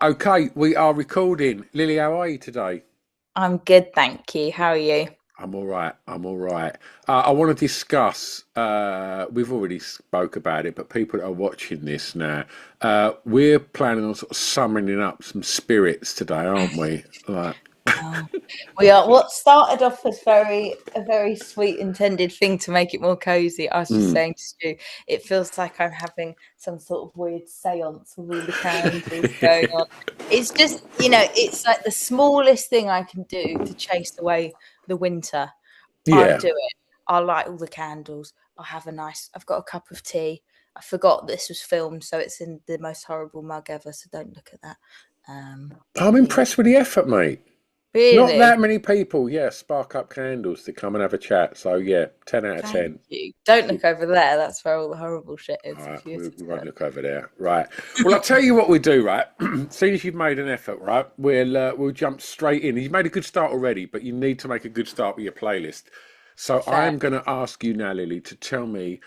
Okay, we are recording. Lily, how are you today? I'm good, thank you. How are you? I'm all right. I'm all right. I want to discuss. We've already spoke about it, but people that are watching this now, we're planning on sort of summoning up some spirits today, aren't we? Like, Oh, we are. What started off as a very sweet intended thing to make it more cozy. I was just mm. saying to Stu, it feels like I'm having some sort of weird séance with all the candles going on. It's just, it's like the smallest thing I can do to chase away the winter. I'll Yeah. do it. I'll light all the candles. I've got a cup of tea. I forgot this was filmed, so it's in the most horrible mug ever. So don't look at that. I'm But yeah, impressed with the effort, mate. Not really. that many people, yeah, spark up candles to come and have a chat. So yeah, 10 out of Thank 10. you. Don't look over there. That's where all the horrible shit All is. right, If you were we to won't do look over there. Right. Well, I'll tell you what we do. Right. As soon as you've made an effort, right, we'll jump straight in. You've made a good start already, but you need to make a good start with your playlist. So I fair. am going to ask you now, Lily, to tell me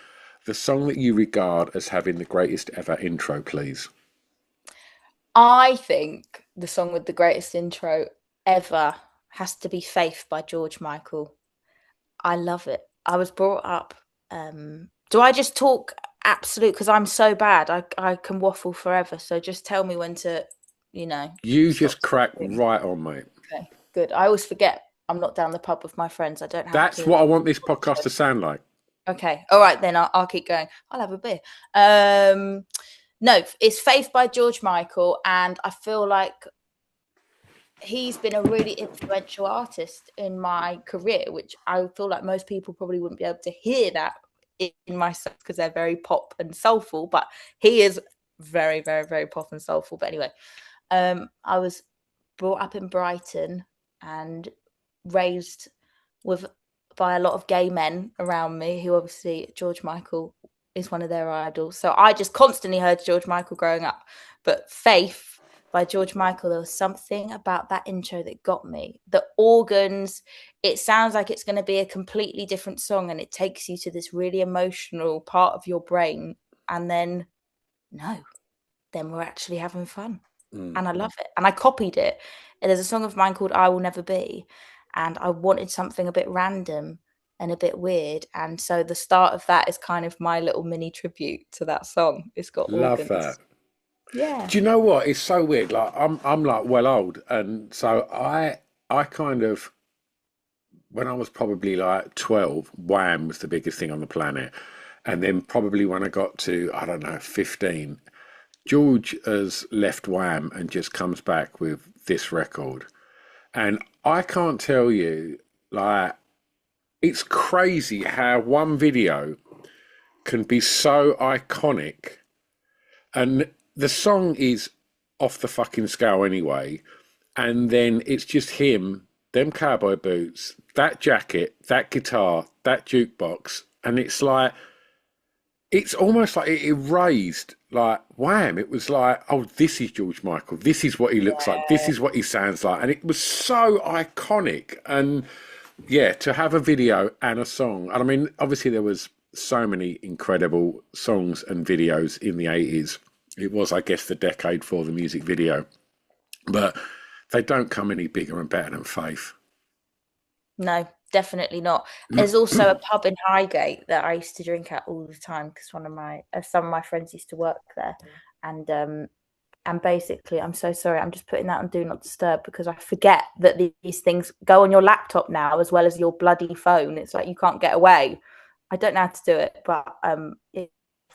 the song that you regard as having the greatest ever intro, please. I think the song with the greatest intro ever has to be "Faith" by George Michael. I love it. I was brought up. Do I just talk absolute? Because I'm so bad. I can waffle forever. So just tell me when to, You stop just crack talking. right on, mate. Okay, good. I always forget I'm not down the pub with my friends. I don't have That's to. what I want this podcast to sound like. Okay. All right, then I'll keep going. I'll have a beer. Um, no, it's Faith by George Michael, and I feel like he's been a really influential artist in my career, which I feel like most people probably wouldn't be able to hear that in myself because they're very pop and soulful, but he is very, very, very pop and soulful. But anyway, I was brought up in Brighton and raised with by a lot of gay men around me who obviously George Michael is one of their idols. So I just constantly heard George Michael growing up. But Faith by George Michael, there was something about that intro that got me. The organs, it sounds like it's going to be a completely different song and it takes you to this really emotional part of your brain. And then, no, then we're actually having fun. Mm. And I love it. And I copied it. And there's a song of mine called I Will Never Be. And I wanted something a bit random and a bit weird. And so the start of that is kind of my little mini tribute to that song. It's got Love that. organs. Yeah. Do you know what? It's so weird. Like I'm like well old, and so I kind of when I was probably like 12, Wham was the biggest thing on the planet, and then probably when I got to I don't know 15, George has left Wham and just comes back with this record, and I can't tell you like it's crazy how one video can be so iconic, and the song is off the fucking scale anyway. And then it's just him, them cowboy boots, that jacket, that guitar, that jukebox, and it's like it's almost like it erased like Wham. It was like, oh, this is George Michael. This is what he looks like. This is what he sounds like, and it was so iconic. And yeah, to have a video and a song. And I mean, obviously there was so many incredible songs and videos in the 80s. It was, I guess, the decade for the music video, but they don't come any bigger and better than Faith. No, definitely not. There's also a pub in Highgate that I used to drink at all the time because some of my friends used to work there. And basically, I'm so sorry. I'm just putting that on Do Not Disturb because I forget that these things go on your laptop now as well as your bloody phone. It's like you can't get away. I don't know how to do it, but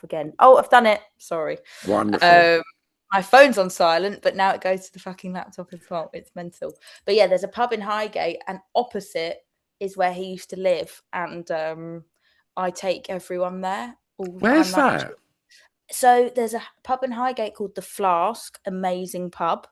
again. Oh, I've done it. Sorry. Wonderful. Um, my phone's on silent, but now it goes to the fucking laptop as well. It's mental. But yeah, there's a pub in Highgate, and opposite is where he used to live, and I take everyone there all the time. Where's Like that? so there's a pub in Highgate called the Flask, amazing pub.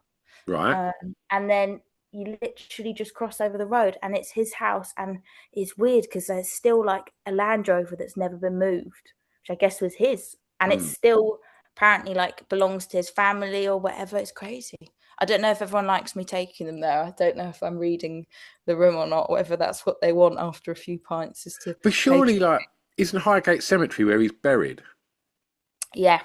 Right. And then you literally just cross over the road and it's his house. And it's weird because there's still like a Land Rover that's never been moved, which I guess was his. And it's Mm. still apparently like belongs to his family or whatever. It's crazy. I don't know if everyone likes me taking them there. I don't know if I'm reading the room or not, whether that's what they want after a few pints is to But pay. surely, like, isn't Highgate Cemetery where he's buried? Yeah,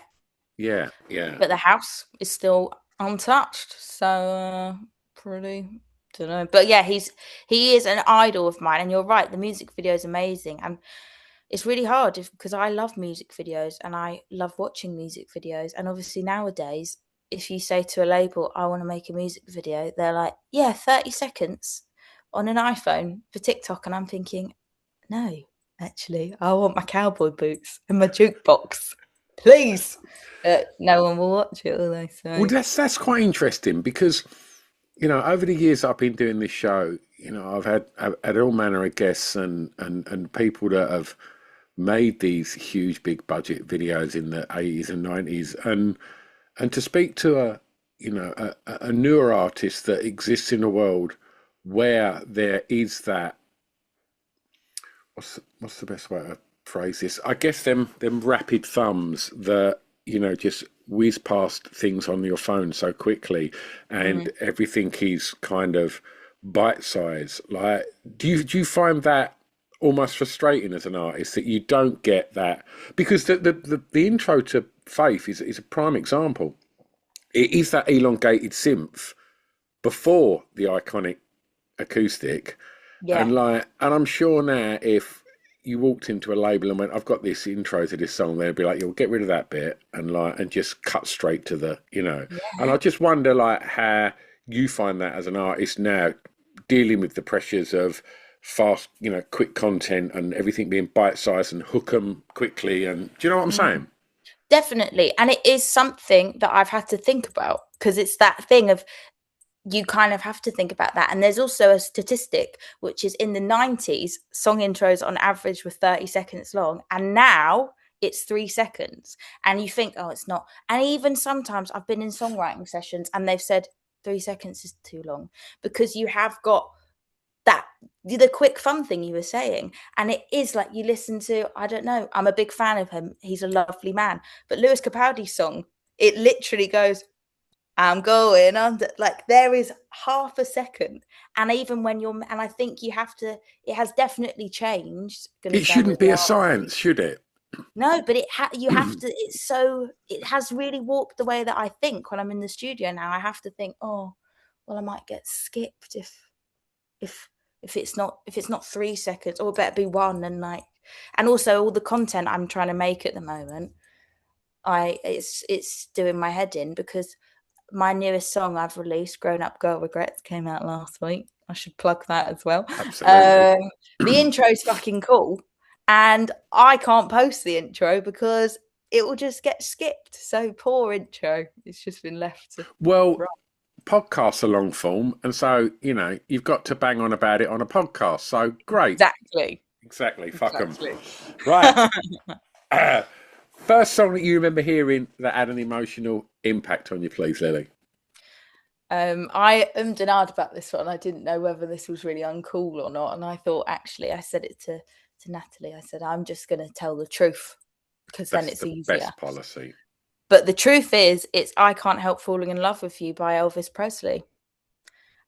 Yeah, yeah. but the house is still untouched. So pretty, don't know, but yeah, he is an idol of mine. And you're right, the music video is amazing, and it's really hard because I love music videos and I love watching music videos. And obviously nowadays, if you say to a label, I want to make a music video, they're like, yeah, 30 seconds on an iPhone for TikTok. And I'm thinking, no, actually, I want my cowboy boots and my jukebox. Please. No one will watch it, will they? Well, So, that's quite interesting because over the years I've been doing this show, I've had all manner of guests and people that have made these huge big budget videos in the 80s and 90s, and to speak to a newer artist that exists in a world where there is that, what's the best way to phrase this? I guess them rapid thumbs that just whiz past things on your phone so quickly, and mm, everything is kind of bite size. Like, do you find that almost frustrating as an artist that you don't get that? Because the intro to Faith is a prime example. It is that elongated synth before the iconic acoustic, yeah. and I'm sure now if you walked into a label and went, I've got this intro to this song, they'd be like, you'll get rid of that bit and just cut straight to the. And I Yeah. just wonder like how you find that as an artist now, dealing with the pressures of fast, quick content and everything being bite sized and hook 'em quickly. And do you know what I'm Mm. saying? Definitely. And it is something that I've had to think about because it's that thing of you kind of have to think about that. And there's also a statistic, which is in the 90s, song intros on average were 30 seconds long. And now it's 3 seconds. And you think, oh, it's not. And even sometimes I've been in songwriting sessions and they've said 3 seconds is too long because you have got that the quick fun thing you were saying. And it is like you listen to, I don't know, I'm a big fan of him. He's a lovely man. But Lewis Capaldi's song, it literally goes, I'm going under. Like there is half a second, and even when you're, and I think you have to. It has definitely changed. Going to It sound shouldn't really be a artsy. science, should it? No, but you have to. It's so. It has really warped the way that I think when I'm in the studio now. I have to think, oh, well, I might get skipped if if it's not 3 seconds, or it better be one. And like, and also all the content I'm trying to make at the moment, it's doing my head in because my newest song I've released, Grown Up Girl Regrets, came out last week. I should plug that as well. Absolutely. Um, the intro's fucking cool, and I can't post the intro because it will just get skipped. So poor intro. It's just been left to Well, rot. podcasts are long form, and so you've got to bang on about it on a podcast. So great, Exactly. exactly. Fuck them. Exactly. Right. First song that you remember hearing that had an emotional impact on you, please, Lily. I denied about this one. I didn't know whether this was really uncool or not, and I thought actually I said it to Natalie. I said I'm just going to tell the truth because then That's it's the easier. best policy. But the truth is, it's I Can't Help Falling in Love with You by Elvis Presley.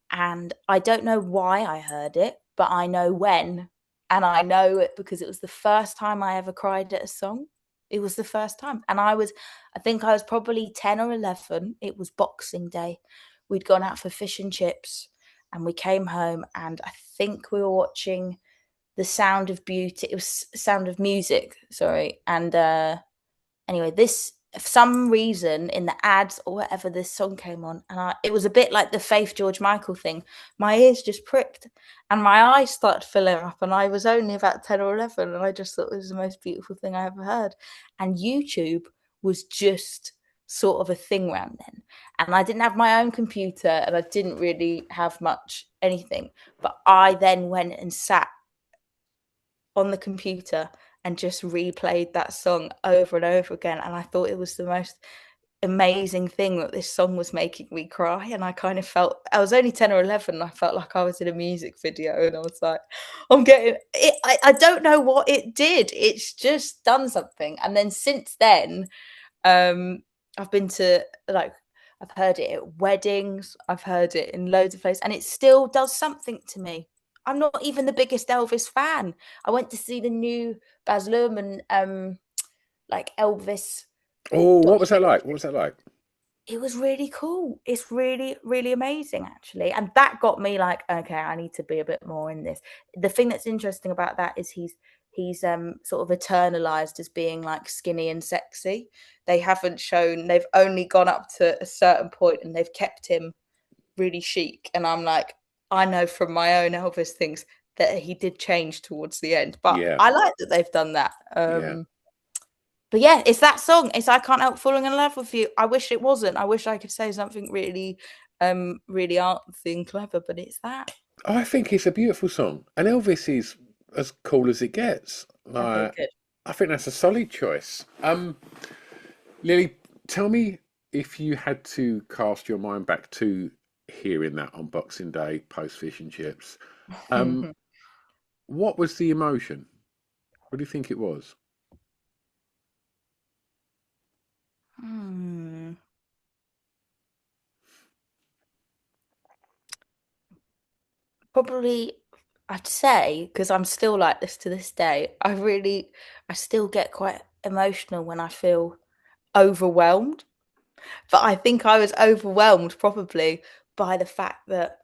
And I don't know why I heard it, but I know when. And I know it because it was the first time I ever cried at a song. It was the first time. And I think I was probably 10 or 11. It was Boxing Day. We'd gone out for fish and chips and we came home. And I think we were watching The Sound of Beauty. It was Sound of Music, sorry. And anyway, this for some reason in the ads or whatever this song came on, and it was a bit like the Faith George Michael thing. My ears just pricked, and my eyes started filling up. And I was only about 10 or 11, and I just thought it was the most beautiful thing I ever heard. And YouTube was just sort of a thing around then, and I didn't have my own computer, and I didn't really have much anything. But I then went and sat on the computer and just replayed that song over and over again. And I thought it was the most amazing thing that this song was making me cry. And I kind of felt I was only 10 or 11. And I felt like I was in a music video. And I was like, I'm getting it. I don't know what it did. It's just done something. And then since then, I've been to like, I've heard it at weddings, I've heard it in loads of places, and it still does something to me. I'm not even the biggest Elvis fan. I went to see the new Baz Luhrmann like Elvis Oh, what was that like? What documentary. was that like? it was really cool. It's really, really amazing, actually. And that got me like, okay, I need to be a bit more in this. The thing that's interesting about that is he's sort of eternalized as being like skinny and sexy. They haven't shown, they've only gone up to a certain point and they've kept him really chic. And I'm like, I know from my own Elvis things that he did change towards the end. But Yeah, I like that they've done that. yeah. But yeah, it's that song. It's I Can't Help Falling in Love with You. I wish it wasn't. I wish I could say something really, really artsy and clever, but it's that. I think it's a beautiful song, and Elvis is as cool as it gets. Okay, Like, good. I think that's a solid choice. Lily, tell me if you had to cast your mind back to hearing that on Boxing Day post fish and chips. Um, what was the emotion? What do you think it was? Hmm. Probably, I'd say, because I'm still like this to this day, I still get quite emotional when I feel overwhelmed. But I think I was overwhelmed probably by the fact that,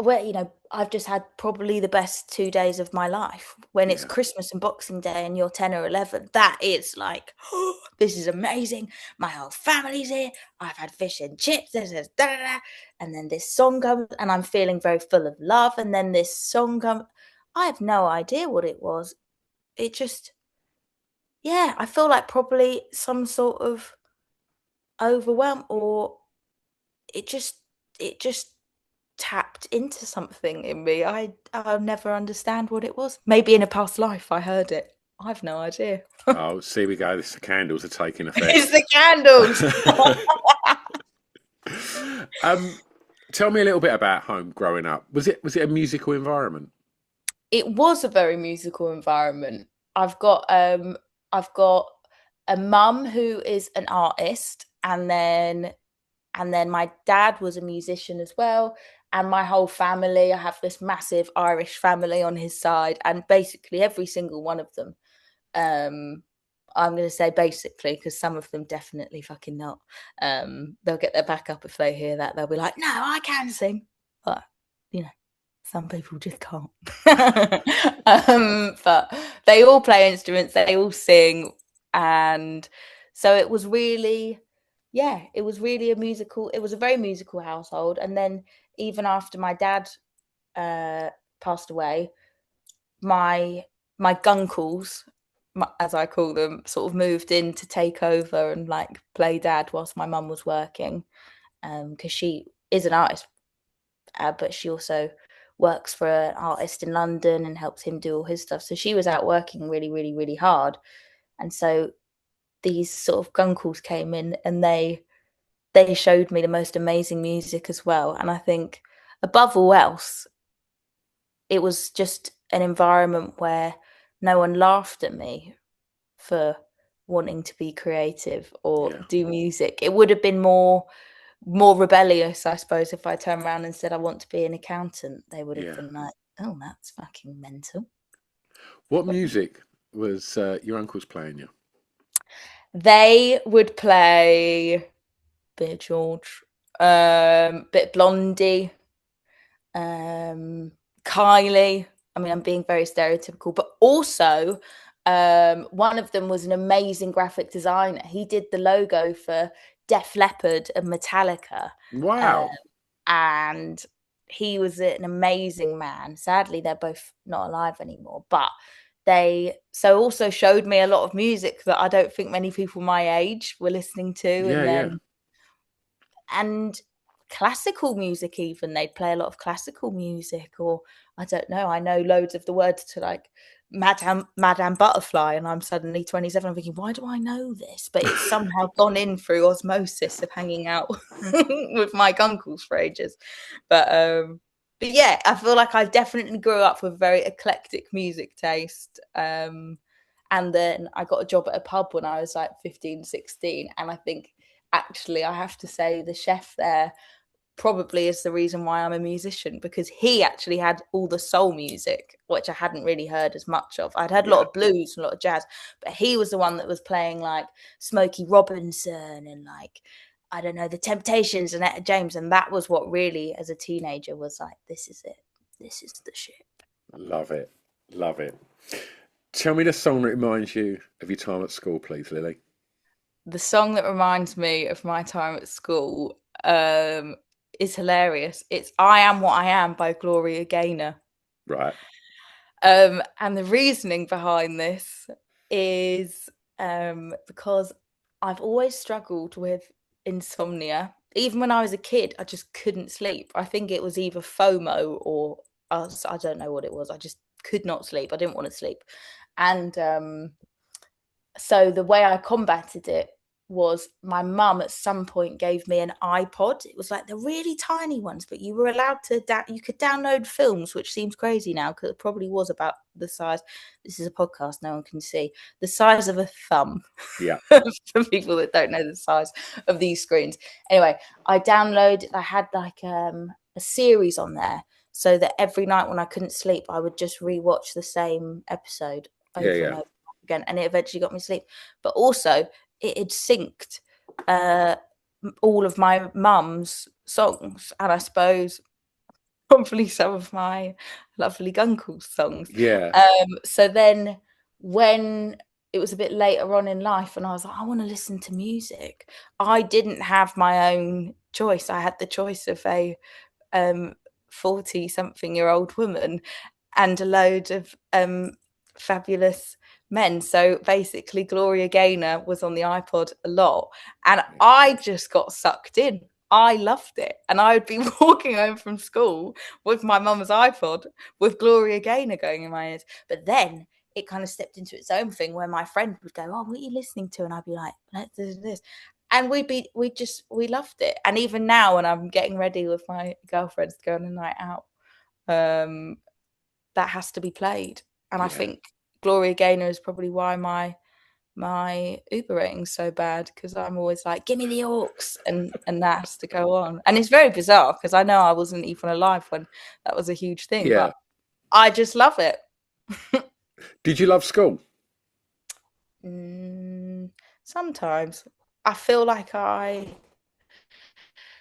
well, I've just had probably the best 2 days of my life. When it's Yeah, Christmas and Boxing Day and you're 10 or 11, that is like, oh, this is amazing. My whole family's here. I've had fish and chips. This is da da da. And then this song comes, and I'm feeling very full of love. And then this song comes. I have no idea what it was. It just, yeah, I feel like probably some sort of overwhelm, or it just, it just tapped into something in me. I'll never understand what it was. Maybe in a past life I heard it. I've no idea. oh, see we go. The candles are taking It's effect. the candles. um, tell me a little bit about home growing up. Was it a musical environment? It was a very musical environment. I've got um I've got a mum who is an artist, and then my dad was a musician as well, and my whole family, I have this massive Irish family on his side, and basically every single one of them, um I'm going to say basically, because some of them definitely fucking not, they'll get their back up if they hear that. They'll be like, no, I can sing, but you know, some people just can't. But they all play instruments, they all sing, and so it was really, yeah, it was really a musical. It was a very musical household. And then even after my dad uh, passed away, my my gunkles, as I call them, sort of moved in to take over and like play dad whilst my mum was working, because she is an artist, but she also works for an artist in London and helps him do all his stuff. So she was out working really, really, really hard, and so these sort of gunkles came in, and they showed me the most amazing music as well. And I think above all else, it was just an environment where no one laughed at me for wanting to be creative or Yeah, do music. It would have been more rebellious, I suppose, if I turned around and said I want to be an accountant. They would have yeah. been like, "Oh, that's fucking mental." What music was your uncles playing you? They would play bit George, bit Blondie, Kylie. I mean, I'm being very stereotypical, but also one of them was an amazing graphic designer. He did the logo for Def Leppard and Metallica, uh, Wow. and he was an amazing man. Sadly, they're both not alive anymore, but they so also showed me a lot of music that I don't think many people my age were listening to, Yeah, and yeah, then and classical music. Even they'd play a lot of classical music, or I don't know, I know loads of the words to like Madame Butterfly, and I'm suddenly 27. I'm thinking, why do I know this? But it's somehow gone in through osmosis of hanging out with my uncles for ages. But yeah, I feel like I definitely grew up with very eclectic music taste. And then I got a job at a pub when I was like 15, 16, and I think actually I have to say the chef there probably is the reason why I'm a musician, because he actually had all the soul music, which I hadn't really heard as much of. I'd heard a lot Yeah, of blues and a lot of jazz, but he was the one that was playing like Smokey Robinson and like, I don't know, the Temptations and Etta James. And that was what really, as a teenager, was like, this is it. This is the shit. love it, love it. Tell me the song that reminds you of your time at school, please, Lily. The song that reminds me of my time at school is hilarious. It's I Am What I Am by Gloria Gaynor. Right. And the reasoning behind this is because I've always struggled with insomnia. Even when I was a kid, I just couldn't sleep. I think it was either FOMO or I don't know what it was. I just could not sleep. I didn't want to sleep. And so the way I combated it was my mum at some point gave me an iPod. It was like the really tiny ones, but you were allowed to you could download films, which seems crazy now because it probably was about the size. This is a podcast, no one can see the size of a thumb. Yeah. For people that don't know the size of these screens. Anyway, I had like a series on there so that every night when I couldn't sleep, I would just rewatch the same episode Yeah, over and yeah. over again, and it eventually got me to sleep. But also, it had synced uh, all of my mum's songs, and I suppose probably some of my lovely Guncle's songs. Yeah. So then, when it was a bit later on in life, and I was like, I want to listen to music, I didn't have my own choice. I had the choice of a 40-something-year-old woman and a load of fabulous men. So basically, Gloria Gaynor was on the iPod a lot, and I just got sucked in. I loved it, and I would be walking home from school with my mum's iPod with Gloria Gaynor going in my ears. But then it kind of stepped into its own thing where my friend would go, "Oh, what are you listening to?" And I'd be like, "Let's do this." And we loved it. And even now, when I'm getting ready with my girlfriends to go on a night out, um, that has to be played. And I Yeah. think Gloria Gaynor is probably why my Uber rating's so bad, because I'm always like, give me the aux, and that has to go on. And it's very bizarre because I know I wasn't even alive when that was a huge thing, Yeah. but I just love it. Did you love school? Mm, sometimes I feel like I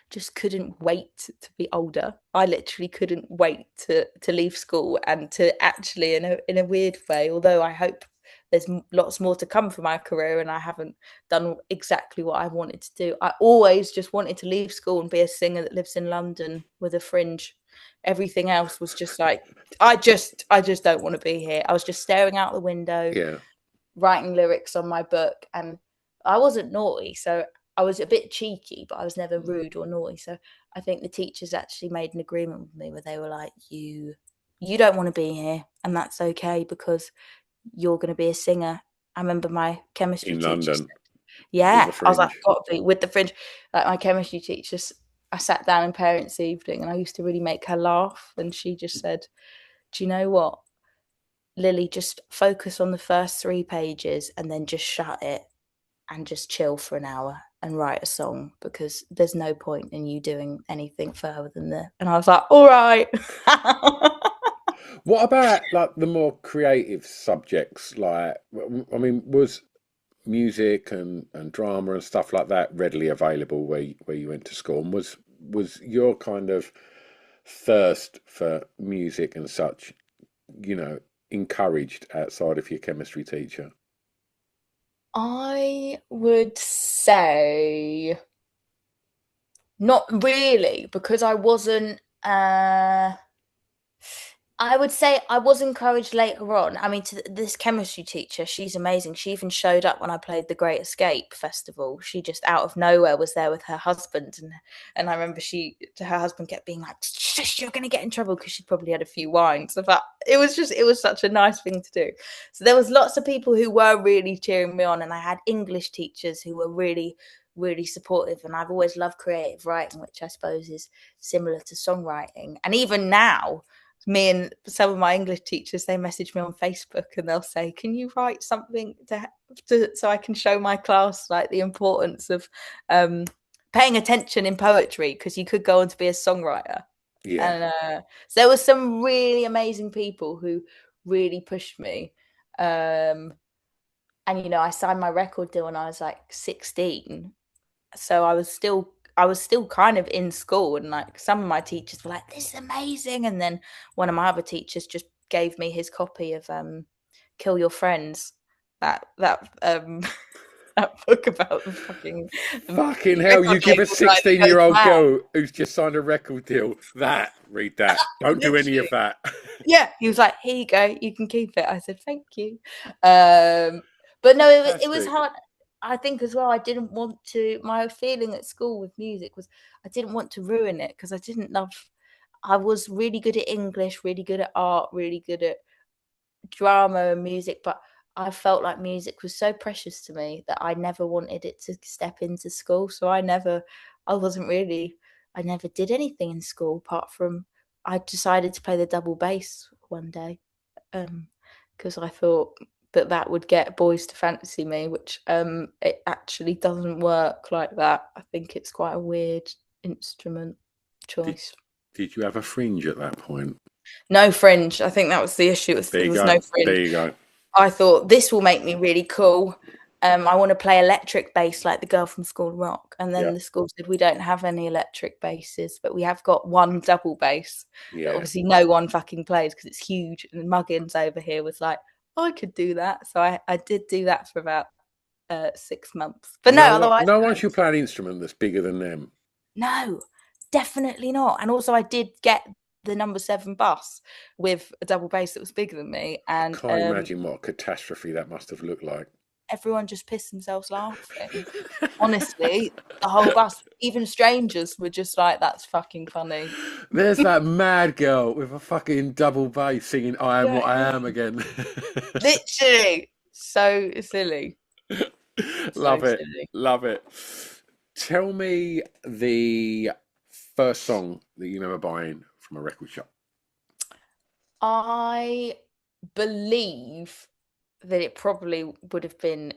just couldn't wait to be older. I literally couldn't wait to leave school and to actually, in a weird way, although I hope there's lots more to come for my career and I haven't done exactly what I wanted to do. I always just wanted to leave school and be a singer that lives in London with a fringe. Everything else was just like, I just don't want to be here. I was just staring out the window, Yeah. writing lyrics on my book, and I wasn't naughty, so I was a bit cheeky, but I was never rude or naughty. So I think the teachers actually made an agreement with me where they were like, you don't want to be here, and that's okay because you're going to be a singer. I remember my chemistry In teacher London said, with yeah, the I was like, fringe. got to be with the fringe. Like my chemistry teacher, I sat down in parents' evening and I used to really make her laugh, and she just said, do you know what, Lily, just focus on the first 3 pages and then just shut it and just chill for an hour and write a song, because there's no point in you doing anything further than that. And I was like, all right. What about like the more creative subjects? Like, I mean, was music and drama and stuff like that readily available where you went to school? And was your kind of thirst for music and such, you know, encouraged outside of your chemistry teacher? I would say not really, because I wasn't I would say I was encouraged later on. I mean, this chemistry teacher, she's amazing. She even showed up when I played the Great Escape Festival. She just out of nowhere was there with her husband, and I remember her husband kept being like, "Shush, you're going to get in trouble," because she probably had a few wines. But it was such a nice thing to do. So there was lots of people who were really cheering me on, and I had English teachers who were really really supportive. And I've always loved creative writing, which I suppose is similar to songwriting. And even now, me and some of my English teachers, they message me on Facebook and they'll say, can you write something so I can show my class like the importance of paying attention in poetry because you could go on to be a songwriter. Yeah. And so there were some really amazing people who really pushed me. And I signed my record deal when I was like 16. So I was still kind of in school, and like some of my teachers were like, "This is amazing," and then one of my other teachers just gave me his copy of "Kill Your Friends," that that book about Fucking hell, record you give a label guy that goes 16-year-old mad. girl who's just signed a record deal read that. Don't do any of Literally, that. yeah. He was like, "Here you go, you can keep it." I said, "Thank you," but no, it was Fantastic. hard. I think as well. I didn't want to. My feeling at school with music was I didn't want to ruin it because I didn't love. I was really good at English, really good at art, really good at drama and music, but I felt like music was so precious to me that I never wanted it to step into school. So I wasn't really, I never did anything in school apart from I decided to play the double bass one day because I thought that would get boys to fancy me, which it actually doesn't work like that. I think it's quite a weird instrument Did, choice. did you have a fringe at that point? No fringe. I think that was the issue. There There you was no go. There fringe. you go. I thought this will make me really cool. I want to play electric bass like the girl from School Rock. And Yeah. then the school said, we don't have any electric basses, but we have got one double bass that Yeah. obviously no one fucking plays because it's huge. And Muggins over here was like, I could do that. So I did do that for about 6 months. But no, otherwise, No one should play an instrument that's bigger than them. no, definitely not. And also, I did get the number 7 bus with a double bass that was bigger than me. I And can't imagine what a catastrophe that must have looked like. everyone just pissed themselves laughing. Honestly, the whole bus, even strangers were just like, that's fucking funny. There's that mad girl with a fucking double bass singing I Am Yeah, What I yeah. Am again. Literally. So silly. So Love it. silly. Love it. Tell me the first song that you remember buying from a record shop. I believe that it probably would have been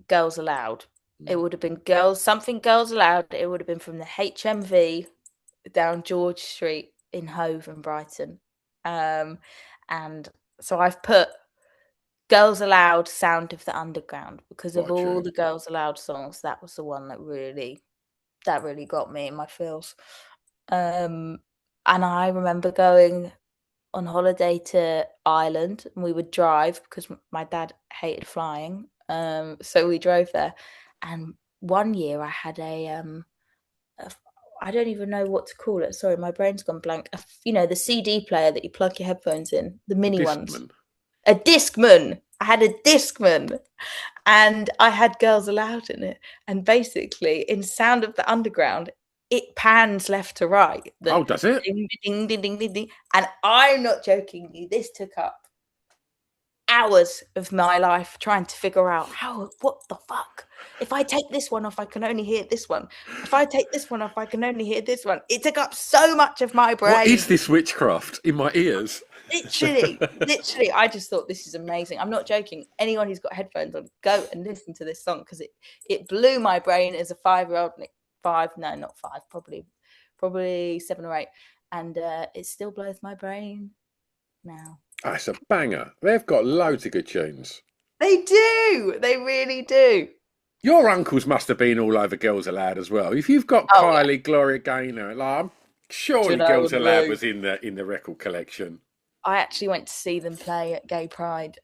Girls Aloud. It would have been something Girls Aloud. It would have been from the HMV down George Street in Hove and Brighton. And so I've put Girls Aloud, Sound of the Underground, because of What a all tune. the Girls Aloud songs, that was the one that really got me in my feels. And I remember going on holiday to Ireland, and we would drive because my dad hated flying. So we drove there, and one year I had I don't even know what to call it. Sorry, my brain's gone blank. The CD player that you plug your headphones in, the A mini ones. Discman. A Discman. I had a Discman, and I had Girls Aloud in it. And basically, in Sound of the Underground, it pans left to right. The Oh, does it? ding, ding, ding, ding, ding, ding. And I'm not joking you. This took up hours of my life trying to figure out what the fuck. If I take this one off, I can only hear this one. If I take this one off, I can only hear this one. It took up so much of my What brain. is this witchcraft in my ears? Literally, I just thought this is amazing. I'm not joking. Anyone who's got headphones on, go and listen to this song because it blew my brain as a 5-year-old. Five, no, not 5, probably 7 or 8, and it still blows my brain now. Oh, it's a banger. They've got loads of good tunes. They do. They really do. Your uncles must have been all over Girls Aloud as well. If you've got Oh yeah. Kylie, Gloria Gaynor, like, I'm Do you surely know Girls what Aloud I mean? was in the record collection. I actually went to see them play at Gay Pride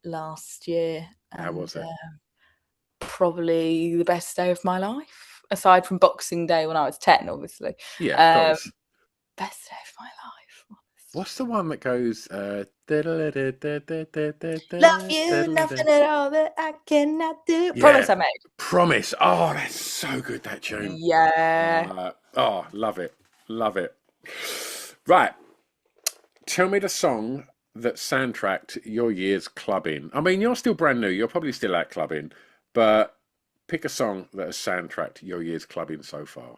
last year, How and was it? probably the best day of my life, aside from Boxing Day when I was 10, obviously. Yeah, of course. Best day of my life. What's the one that goes? Love you, nothing at all that I cannot do. Yeah, Promise I made. Promise. Oh, that's so good, that tune. Yeah. Oh, love it. Love it. Right. Tell me the song that soundtracked your year's clubbing. I mean, you're still brand new. You're probably still at clubbing, but pick a song that has soundtracked your year's clubbing so far.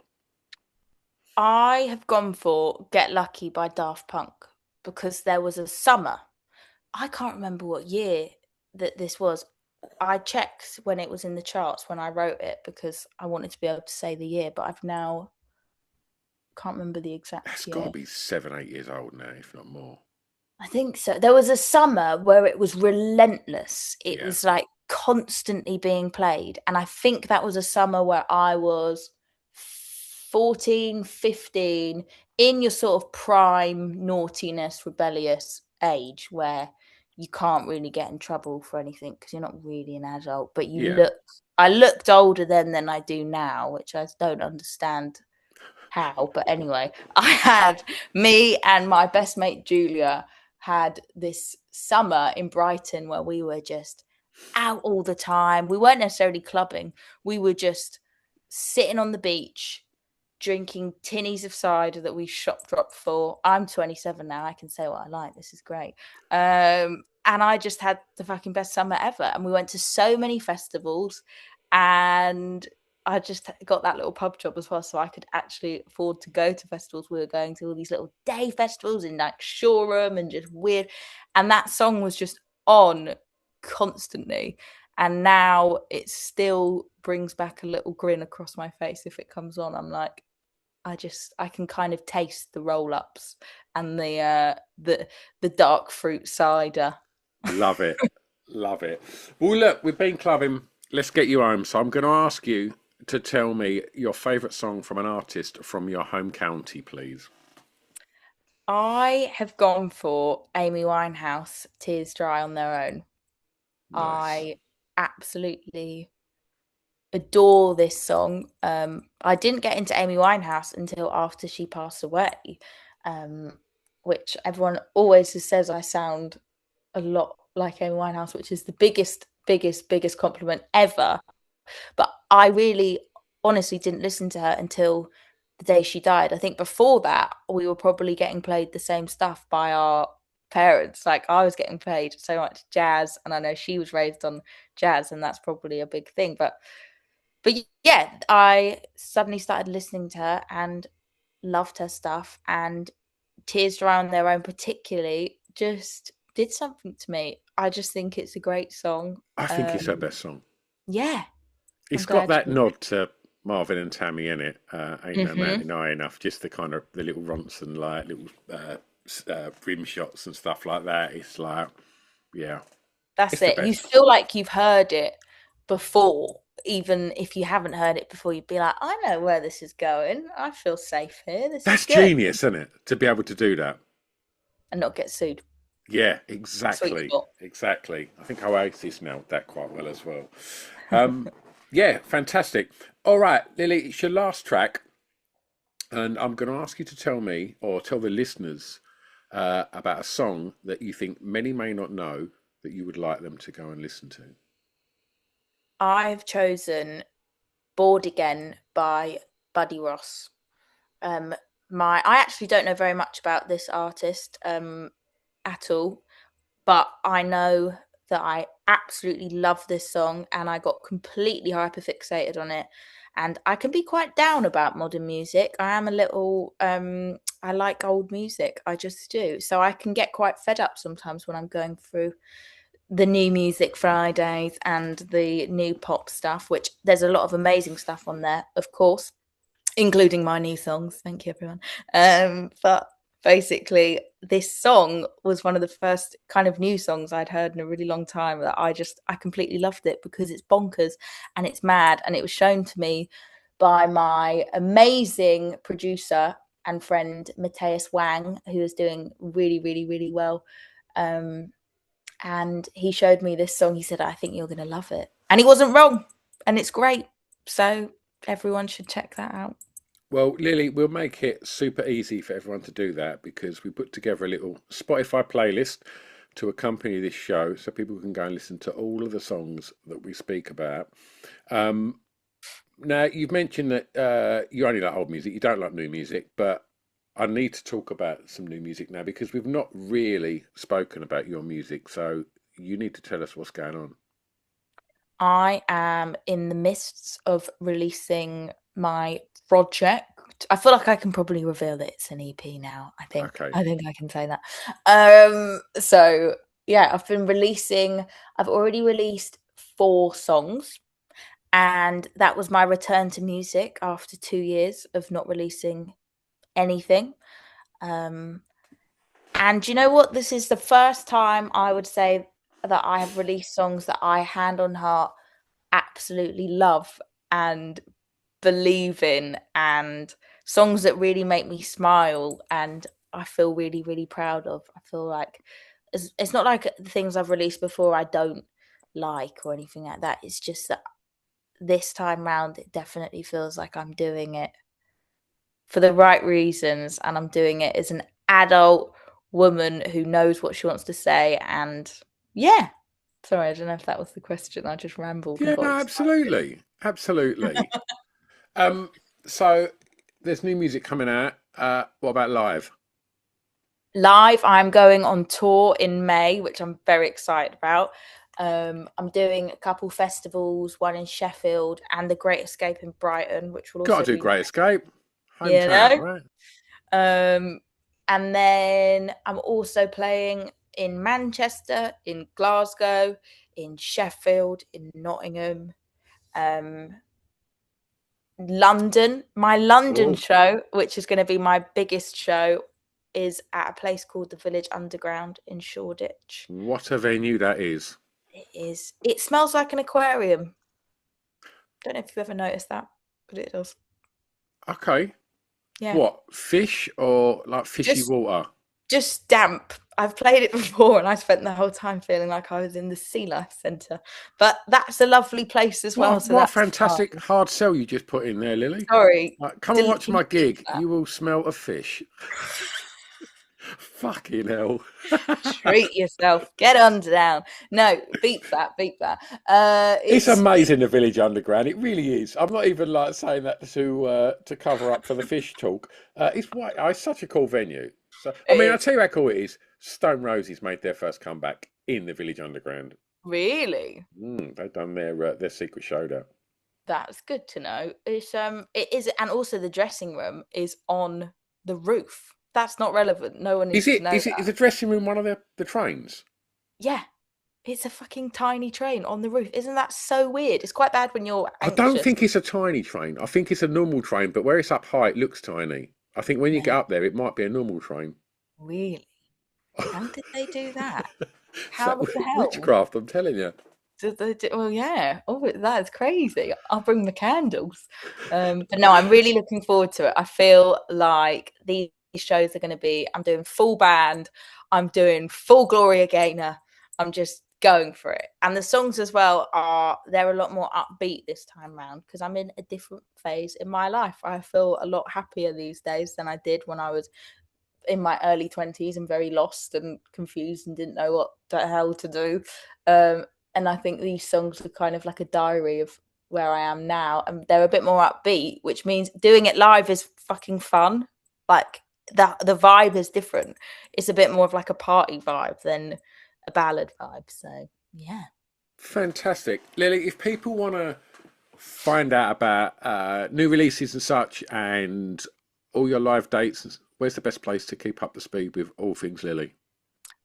I have gone for Get Lucky by Daft Punk because there was a summer. I can't remember what year that this was. I checked when it was in the charts when I wrote it because I wanted to be able to say the year, but I've now can't remember the That's exact got to year. be 7, 8 years old now, if not more. I think so. There was a summer where it was relentless. It Yeah, was like constantly being played. And I think that was a summer where I was 14, 15, in your sort of prime naughtiness, rebellious age where you can't really get in trouble for anything because you're not really an adult. But yeah. I looked older then than I do now, which I don't understand how. But anyway, me and my best mate Julia had this summer in Brighton where we were just out all the time. We weren't necessarily clubbing. We were just sitting on the beach, drinking tinnies of cider that we shop dropped for. I'm 27 now. I can say what I like. This is great. And I just had the fucking best summer ever. And we went to so many festivals, and I just got that little pub job as well, so I could actually afford to go to festivals. We were going to all these little day festivals in like Shoreham and just weird. And that song was just on constantly. And now it still brings back a little grin across my face if it comes on. I'm like, I can kind of taste the roll ups and the dark fruit cider. Love it. Love it. Well, look, we've been clubbing. Let's get you home. So I'm going to ask you to tell me your favourite song from an artist from your home county, please. I have gone for Amy Winehouse, Tears Dry on Their Own. Nice. I absolutely adore this song. I didn't get into Amy Winehouse until after she passed away, um, which everyone always says I sound a lot like Amy Winehouse, which is the biggest compliment ever. But I really honestly didn't listen to her until the day she died. I think before that, we were probably getting played the same stuff by our parents. Like I was getting played so much jazz, and I know she was raised on jazz, and that's probably a big thing. But yeah, I suddenly started listening to her and loved her stuff, and Tears Around Their Own particularly just did something to me. I just think it's a great song. I think it's her best song. Yeah, I'm It's got glad that you. nod to Marvin and Tammy in it. Ain't no Mm-hmm. mountain high enough. Just the kind of the little Ronson like little rim shots and stuff like that. It's like, yeah, That's it's the it. You best. feel like you've heard it before, even if you haven't heard it before. You'd be like, I know where this is going. I feel safe here. This is That's good, genius, isn't it? To be able to do that. and not get sued. Yeah, That's what you exactly, thought. exactly. I think Oasis nailed that quite well as well. Um, yeah, fantastic. All right, Lily, it's your last track, and I'm going to ask you to tell me or tell the listeners about a song that you think many may not know that you would like them to go and listen to. I've chosen "Bored Again" by Buddy Ross. Um, I actually don't know very much about this artist at all, but I know that I absolutely love this song and I got completely hyperfixated on it. And I can be quite down about modern music. I am a little I like old music. I just do. So I can get quite fed up sometimes when I'm going through the new music Fridays and the new pop stuff, which there's a lot of amazing stuff on there, of course, including my new songs. Thank you, everyone. But basically, this song was one of the first kind of new songs I'd heard in a really long time that I completely loved it because it's bonkers and it's mad. And it was shown to me by my amazing producer and friend, Matthias Wang, who is doing really, really, really well. Um, and he showed me this song. He said, I think you're going to love it. And he wasn't wrong. And it's great. So everyone should check that out. Well, Lily, we'll make it super easy for everyone to do that because we put together a little Spotify playlist to accompany this show so people can go and listen to all of the songs that we speak about. Um, Now, you've mentioned that you only like old music, you don't like new music, but I need to talk about some new music now because we've not really spoken about your music. So you need to tell us what's going on. I am in the midst of releasing my project. I feel like I can probably reveal that it's an EP now. I think. Okay. I think I can say that. So yeah, I've already released 4 songs, and that was my return to music after 2 years of not releasing anything. And you know what? This is the first time I would say that I have released songs that I, hand on heart, absolutely love and believe in, and songs that really make me smile and I feel really, really proud of. I feel like it's not like the things I've released before I don't like or anything like that. It's just that this time round, it definitely feels like I'm doing it for the right reasons, and I'm doing it as an adult woman who knows what she wants to say. And yeah, sorry, I don't know if that was the question. I just rambled and Yeah, no, got excited. absolutely, absolutely. Um, so there's new music coming out. What about live? Live, I'm going on tour in May, which I'm very excited about. I'm doing a couple festivals, one in Sheffield and the Great Escape in Brighton, which will Got also to do be, Great Escape, you hometown, know. right? Um, and then I'm also playing in Manchester, in Glasgow, in Sheffield, in Nottingham, um, London. My London Oh, show, which is going to be my biggest show, is at a place called the Village Underground in Shoreditch. what a venue that is. It is. It smells like an aquarium. Don't know if you've ever noticed that, but it does. Okay. Yeah. What, fish or like fishy Just water? just damp. I've played it before and I spent the whole time feeling like I was in the Sea Life Centre. But that's a lovely place as well, so What a that's fantastic fun. hard sell you just put in there, Lily. Sorry, Come and delete, watch can you my delete gig. that? You will smell of fish. Fucking hell. Treat yourself. Get on down. No, beep that, beep that. It's It's amazing, the Village Underground. It really is. I'm not even like saying that to cover up for the fish talk. It's such a cool venue. So I mean, I'll it tell you how cool it is. Stone Roses made their first comeback in the Village Underground. really. They've done their secret show there. That's good to know. It is, and also the dressing room is on the roof. That's not relevant. No one Is needs to it? know Is that. the dressing room one of the trains? Yeah, it's a fucking tiny train on the roof. Isn't that so weird? It's quite bad when you're I don't anxious. think it's a tiny train. I think it's a normal train, but where it's up high, it looks tiny. I think when you get Mate, up there, it might be a normal train. really? How did they do that? It's How like the hell? witchcraft, I'm telling you. Did they do, well, yeah. Oh, that's crazy. I'll bring the candles. But no, I'm really looking forward to it. I feel like these shows are going to be, I'm doing full band, I'm doing full Gloria Gaynor. I'm just going for it. And the songs as well they're a lot more upbeat this time round because I'm in a different phase in my life. I feel a lot happier these days than I did when I was in my early 20s and very lost and confused and didn't know what the hell to do. And I think these songs are kind of like a diary of where I am now, and they're a bit more upbeat, which means doing it live is fucking fun. Like the vibe is different. It's a bit more of like a party vibe than a ballad vibe. So yeah. Fantastic. Lily, if people want to find out about new releases and such and all your live dates, where's the best place to keep up to speed with all things Lily?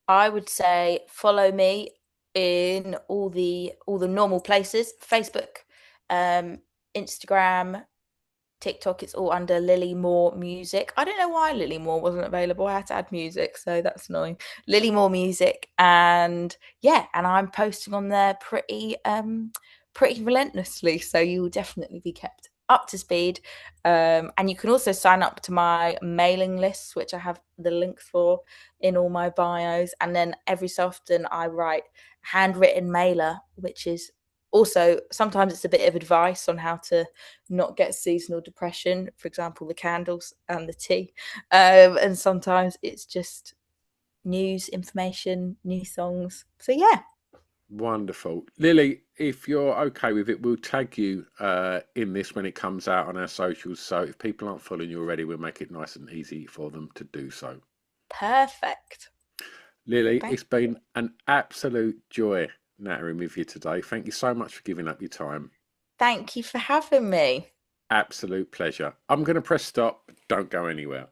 I would say follow me in all the normal places: Facebook, um, Instagram, TikTok. It's all under Lily Moore Music. I don't know why Lily Moore wasn't available. I had to add music, so that's annoying. Lily Moore Music, and yeah, and I'm posting on there pretty relentlessly, so you will definitely be kept up to speed. And you can also sign up to my mailing lists, which I have the links for in all my bios. And then every so often I write handwritten mailer, which is also sometimes it's a bit of advice on how to not get seasonal depression, for example, the candles and the tea. And sometimes it's just news, information, new songs. So yeah, Wonderful. Lily, if you're okay with it, we'll tag you in this when it comes out on our socials. So if people aren't following you already, we'll make it nice and easy for them to do so. perfect. Lily, Thank it's been an absolute joy nattering with you today. Thank you so much for giving up your time. thank you for having me. Absolute pleasure. I'm going to press stop. Don't go anywhere.